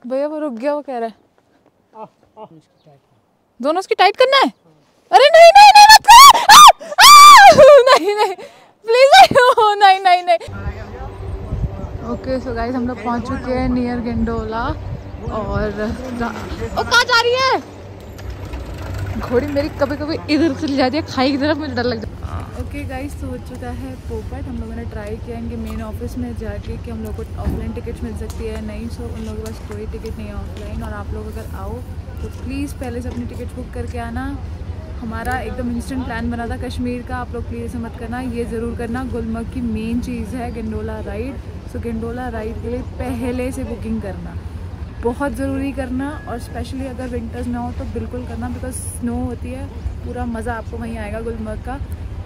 भैया वो रुक गया, वो कह रहा है दोनों उसकी टाइट करना है। अरे नहीं नहीं नहीं नहीं नहीं प्लीज नहीं नहीं नहीं। ओके सो गाइस हम लोग पहुंच चुके हैं नियर गंडोला और कहाँ जा रही है घोड़ी मेरी? कभी कभी इधर चली जाती है खाई की तरफ, मुझे डर लग जाता है। ओके गाइस तो हो चुका है पोपट। हम लोगों ने ट्राई किया इनके मेन ऑफिस में जाके कि हम लोग को ऑफलाइन टिकट मिल सकती है, नहीं सो उन लोगों के पास कोई टिकट नहीं है ऑफलाइन। और आप लोग अगर आओ तो प्लीज़ पहले से अपनी टिकट बुक करके आना। हमारा एकदम इंस्टेंट प्लान बना था कश्मीर का, आप लोग प्लीज़ ऐसे मत करना, ये ज़रूर करना। गुलमर्ग की मेन चीज़ है गंडोला राइड, सो गंडोला राइड के लिए पहले से बुकिंग करना बहुत ज़रूरी करना। और स्पेशली अगर विंटर्स ना हो तो बिल्कुल करना, बिकॉज स्नो होती है, पूरा मज़ा आपको वहीं आएगा गुलमर्ग का।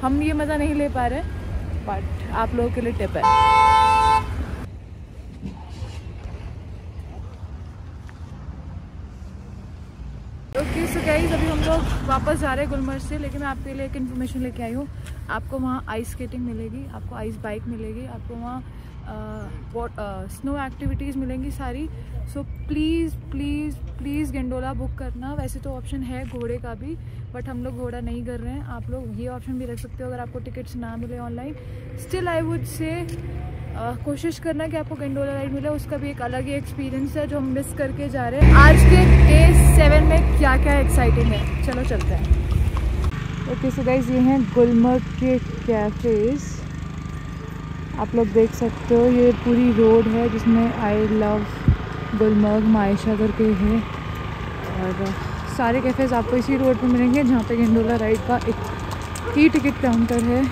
हम ये मज़ा नहीं ले पा रहे बट आप लोगों के लिए टिप है। ओके सो गाइस अभी हम लोग वापस जा रहे हैं गुलमर्ग से, लेकिन मैं आपके लिए एक इन्फॉर्मेशन लेके आई हूँ। आपको वहाँ आइस स्केटिंग मिलेगी, आपको आइस बाइक मिलेगी, आपको वहाँ स्नो एक्टिविटीज़ मिलेंगी सारी। So please please please gondola book करना। वैसे तो ऑप्शन है घोड़े का भी, बट हम लोग घोड़ा नहीं कर रहे हैं। आप लोग ये ऑप्शन भी रख सकते हो अगर आपको टिकट्स ना मिले online. Still I would say कोशिश करना कि आपको गंडोला राइड मिले, उसका भी एक अलग ही एक्सपीरियंस है जो हम मिस करके जा रहे हैं। आज के डे 7 में क्या क्या एक्साइटिंग है, चलो चलते हैं। ओके सो गाइस ये हैं गुलमर्ग के कैफ़ेज़, आप लोग देख सकते हो। ये पूरी रोड है जिसमें आई लव गुलमर्ग मायशा करके है, और सारे कैफ़ेज़ आपको इसी रोड पे मिलेंगे जहाँ पे गंडोला राइड का एक ही टिकट काउंटर है।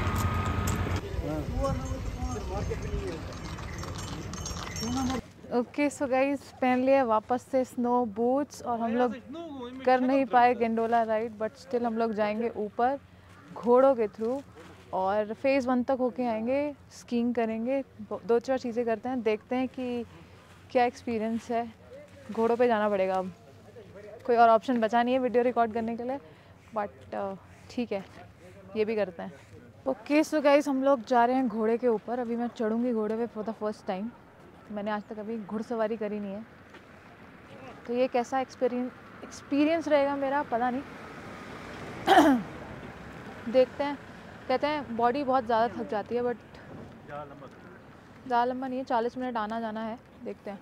ओके सो गाइस पहन लिए वापस से स्नो बूट्स, और हम लोग कर नहीं पाए गंडोला राइड, बट स्टिल हम लोग जाएंगे ऊपर घोड़ों के थ्रू और फेज़ 1 तक होके आएंगे, स्कीइंग करेंगे, 2-4 चीज़ें करते हैं, देखते हैं कि क्या एक्सपीरियंस है। घोड़ों पे जाना पड़ेगा, अब कोई और ऑप्शन बचा नहीं है वीडियो रिकॉर्ड करने के लिए, बट ठीक है ये भी करते हैं। ओके सो गाइस हम लोग जा रहे हैं घोड़े के ऊपर। अभी मैं चढ़ूँगी घोड़े पे फॉर द फर्स्ट टाइम, मैंने आज तक अभी घुड़सवारी करी नहीं है, तो ये कैसा एक्सपीरियंस रहेगा मेरा पता नहीं। देखते हैं। कहते हैं बॉडी बहुत ज़्यादा थक जाती है, बट ज़्यादा लंबा नहीं है, 40 मिनट आना जाना है, देखते हैं।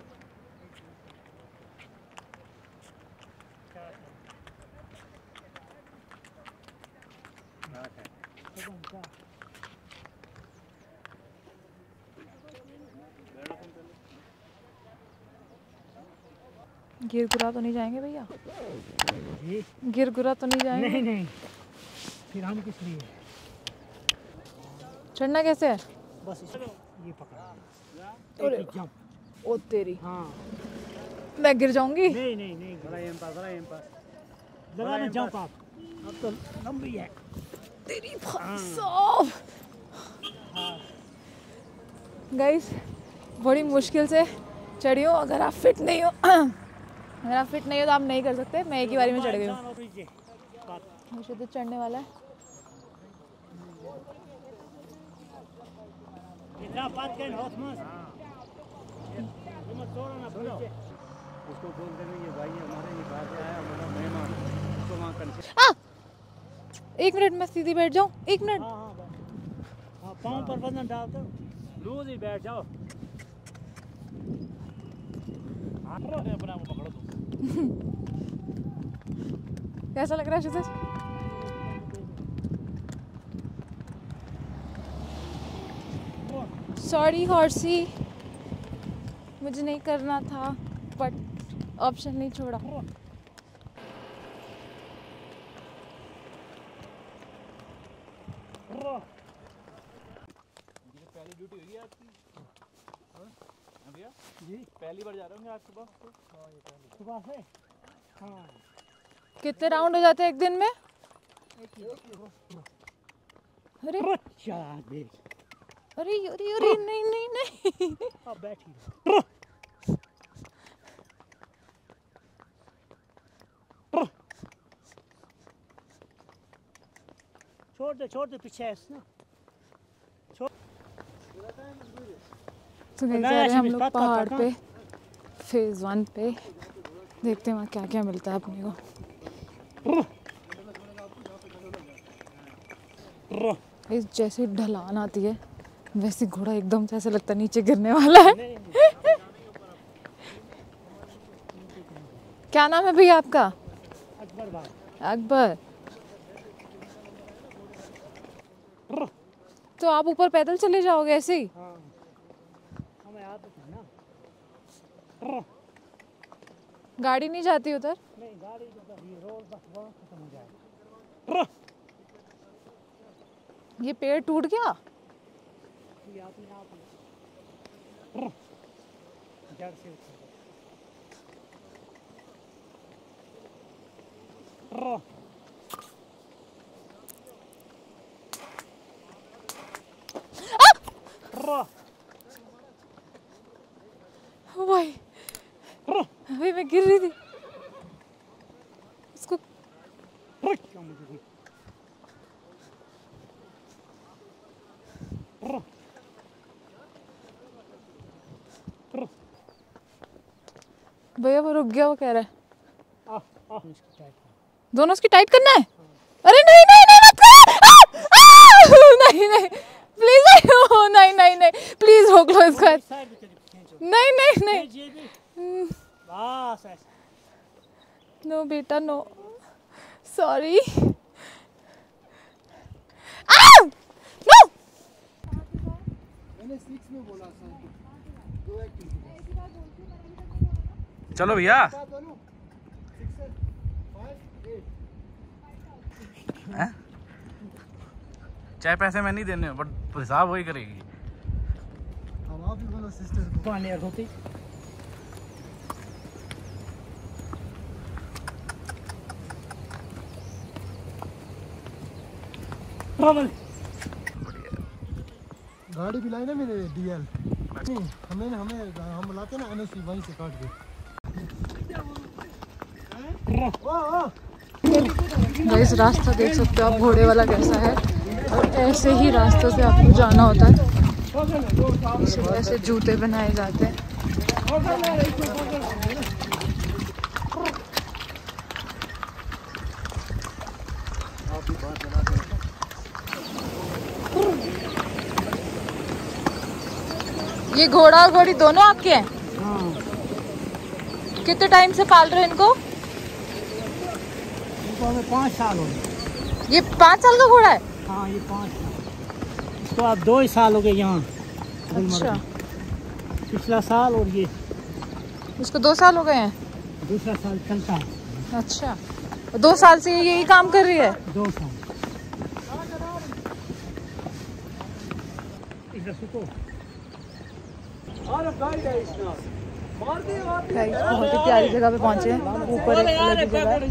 गिरगुरा तो नहीं जाएंगे भैया? गिरगुरा तो नहीं जाएंगे? नहीं नहीं, फिर हम किस लिए? चढ़ना कैसे है? बस ये पकड़ा, जंप। ओ तेरी, हाँ मैं गिर जाऊंगी। नहीं नहीं नहीं, जरा ना जंप आप, अब तो लंबी है तेरी भाई। गाइस बड़ी मुश्किल से चढ़ी हूँ, अगर आप फिट नहीं हो अगर आप फिट नहीं हो तो आप नहीं कर सकते। मैं एक ही बारी में चढ़ गई हूँ। मुझे तो चढ़ने वाला है। उसको बोल देना ये भाई हमारे ये बाहर से आया, हमारा मेहमान, उसको वहाँ कर। 1 मिनट में सीधी बैठ जाऊँ, 1 मिनट। हाँ पाँव पर वजन डाल दो, लूज ही बैठ जाओ। अपना वो पकड़ो तुम। कैसा लग रहा है शिशिर? सॉरी हॉर्सी, मुझे नहीं करना था बट ऑप्शन नहीं छोड़ा। पहली ड्यूटी हुई है आपकी? भैया जी पहली बार जा रहे होंगे आज सुबह? सुबह से हाँ। कितने राउंड हो जाते हैं एक दिन में? अरे अरे अरे अरे नहीं नहीं नहीं। अब बैठी छोड़ दे पीछे ना। तो हम लोग पहाड़ पे फेज़ 1 पे, देखते हैं वहाँ क्या क्या मिलता है अपने को। इस जैसे ढलान आती है वैसे घोड़ा एकदम से ऐसा लगता है नीचे गिरने वाला है। क्या नाम है भैया आपका? अकबर। तो आप ऊपर पैदल चले जाओगे ऐसे ही? गाड़ी नहीं जाती उधर? नहीं, गाड़ी रोड बस वहाँ खत्म हो जाएगा। ये पेड़ टूट गया? ये अपने आप जड़ से भाई अभी मैं गिर रही थी उसको। भैया वो रुक गया, वो कह रहा है दोनों उसकी टाइट करना है। अरे नहीं नहीं नहीं मत कर! नहीं नहीं प्लीज नहीं नहीं नहीं प्लीज रोक लो इसको। नहीं नहीं नहीं नो बेटा नो, सॉरी नो। चलो भैया। चाहे पैसे मैं नहीं देने, बट हिसाब वही करेगी। आप भी बोलो सिस्टर को पानी होती। गाड़ी भी लाई ना मैंने डीएल। नहीं हम लाते ना एनओसी वहीं से काट के। गाइस रास्ता देख सकते हो आप घोड़े वाला कैसा है, और ऐसे ही रास्तों से आपको जाना होता है। इसी वजह से जूते बनाए जाते हैं। ये घोड़ा और घोड़ी दोनों आपके हैं? हाँ। कितने टाइम से पाल रहे हैं इनको? इनको हमें 5 साल हो गए। ये 5 साल का घोड़ा है? हाँ ये 5 साल। इसको आप 2 ही साल हो गए यहाँ। अच्छा। पिछला साल और ये इसको 2 साल हो गए हैं? दूसरा साल चलता है। अच्छा 2 साल से यही काम कर रही है? 2 साल। इधर सुको। गाइस बहुत ही प्यारी जगह पे पहुंचे हैं, ऊपर एक अलग ही जगह है।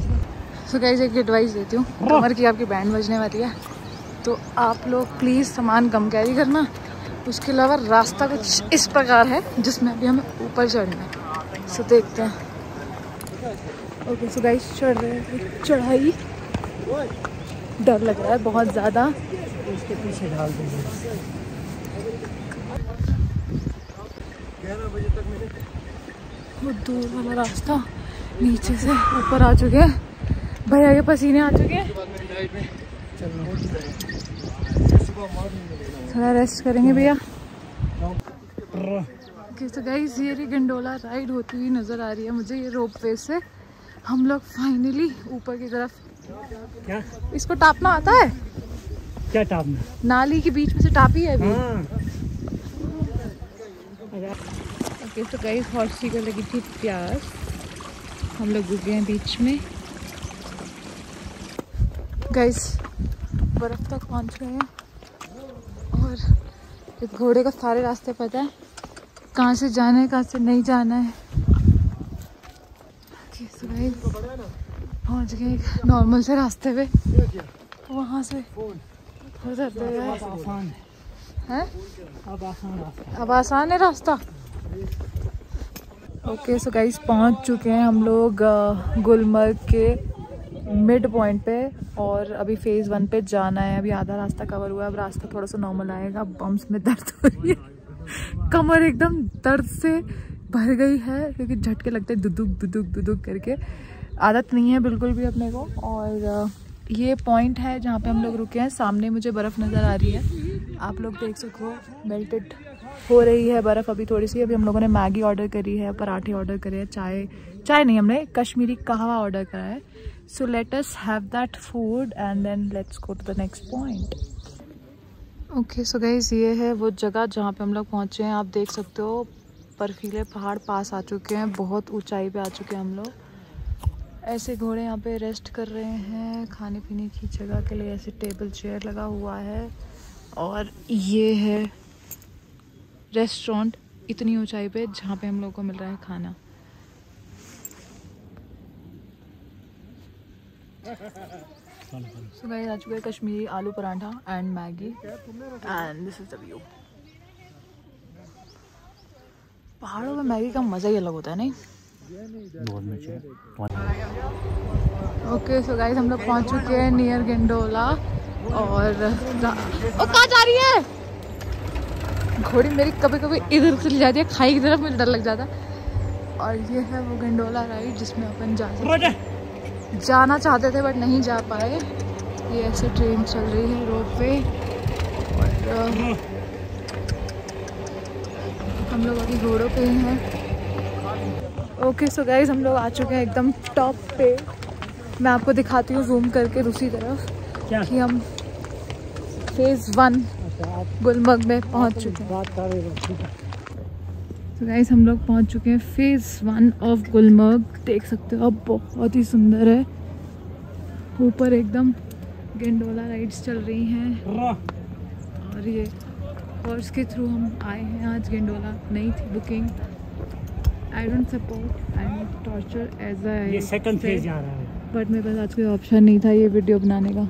सो गाइस एक एडवाइस देती हूँ, कमर की आपकी बैंड बजने वाली है तो आप लोग प्लीज़ सामान कम कैरी करना। उसके अलावा रास्ता कुछ इस प्रकार है जिसमें अभी हमें ऊपर चढ़ना है। सो देखते हैं। ओके सो गाइस चढ़ रहे हैं, चढ़ाई डर लग रहा है बहुत ज़्यादा। इसके पीछे डाल देंगे। 11 बजे तक मैंने वो दूर वाला रास्ता नीचे से ऊपर आ चुके हैं। भैया के पसीने आ चुके हैं। थोड़ा रेस्ट करेंगे भैया। तो गाइस ये रही गंडोला राइड होती हुई नज़र आ रही है मुझे ये रोप वे से। हम लोग फाइनली ऊपर की तरफ। क्या इसको टापना आता है? क्या टापना? नाली के बीच में से टापी है अभी। हाँ। ओके तो गाइस हॉर्सी को लगी थी प्यास, हम लोग रुक गए हैं बीच में। गाइस बर्फ तक पहुंच गए हैं और इस घोड़े को सारे रास्ते पता है, कहाँ से जाना है कहाँ से नहीं जाना है। ओके तो गाइस पहुंच गए एक नॉर्मल से रास्ते पे, वहाँ से उधर आसान है। अब आसान है रास्ता। ओके सो गाइस पहुंच चुके हैं हम लोग गुलमर्ग के मिड पॉइंट पे और अभी फेज़ 1 पे जाना है। अभी आधा रास्ता कवर हुआ है, अब रास्ता थोड़ा सा नॉर्मल आएगा। बम्स में दर्द हो रही है, कमर एकदम दर्द से भर गई है क्योंकि झटके लगते हैं दुदुक दुदुक दुदुक करके। आदत नहीं है बिल्कुल भी अपने को। और ये पॉइंट है जहाँ पे हम लोग रुके हैं। सामने मुझे बर्फ़ नज़र आ रही है, आप लोग देख सको, मेल्टेड हो रही है बर्फ़ अभी थोड़ी सी। अभी हम लोगों ने मैगी ऑर्डर करी है, पराठे ऑर्डर करे हैं, चाय नहीं, हमने कश्मीरी कहवा ऑर्डर करा है। So let us have that food and then let's go to the next point. Okay so guys, ये है वो जगह जहाँ पे हम लोग पहुँचे हैं। आप देख सकते हो बर्फीले पहाड़ पास आ चुके हैं, बहुत ऊंचाई पे आ चुके हैं हम लोग। ऐसे घोड़े यहाँ पे रेस्ट कर रहे हैं, खाने पीने की जगह के लिए ऐसे टेबल चेयर लगा हुआ है। और ये है रेस्टोरेंट इतनी ऊंचाई पे जहाँ पे हम लोग को मिल रहा है खाना। सो गाइस, आ चुका है कश्मीरी आलू paratha and Maggi and this is the view. पहाड़ों में मैगी का मज़ा ही अलग होता है, नहीं? ओके सो गाइस, हम लोग पहुंच चुके हैं नियर गंडोला। और कहाँ जा रही है घोड़ी मेरी? कभी कभी इधर चली जाती है खाई की तरफ, मुझे डर लग जाता है। और ये है वो गंडोला राइड जिसमें अपन जाना चाहते थे बट नहीं जा पाए। ये ऐसे ट्रेन चल रही है रोप पे और हम लोग अभी घोड़ों पे ही हैं। ओके सो गाइज, हम लोग आ चुके हैं एकदम टॉप पे। मैं आपको दिखाती हूँ जूम करके दूसरी तरफ कि हम फेज़ 1 गुलमर्ग में पहुँच चुके हैं। तो गाइस, हम लोग पहुँच चुके हैं फेज़ 1 ऑफ गुलमर्ग। देख सकते हो अब बहुत ही सुंदर है। ऊपर एकदम गंडोला राइड्स चल रही हैं और ये हॉर्स के थ्रू हम आए हैं। आज गंडोला नहीं थी booking. I don't support, I am torture as a ये सेकंड फेज जा रहा है, बट मेरे पास आज कोई ऑप्शन नहीं था ये वीडियो बनाने का।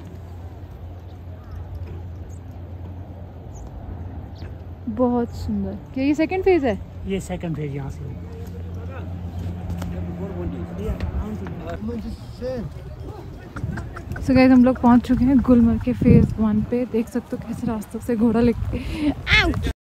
बहुत सुंदर। क्या ये सेकंड फेज है? ये सेकंड फेज यहाँ से। सो गाइस, हम लोग पहुंच चुके हैं गुलमर्ग के फेज़ 1 पे। देख सकते हो कैसे रास्तों से घोड़ा लेके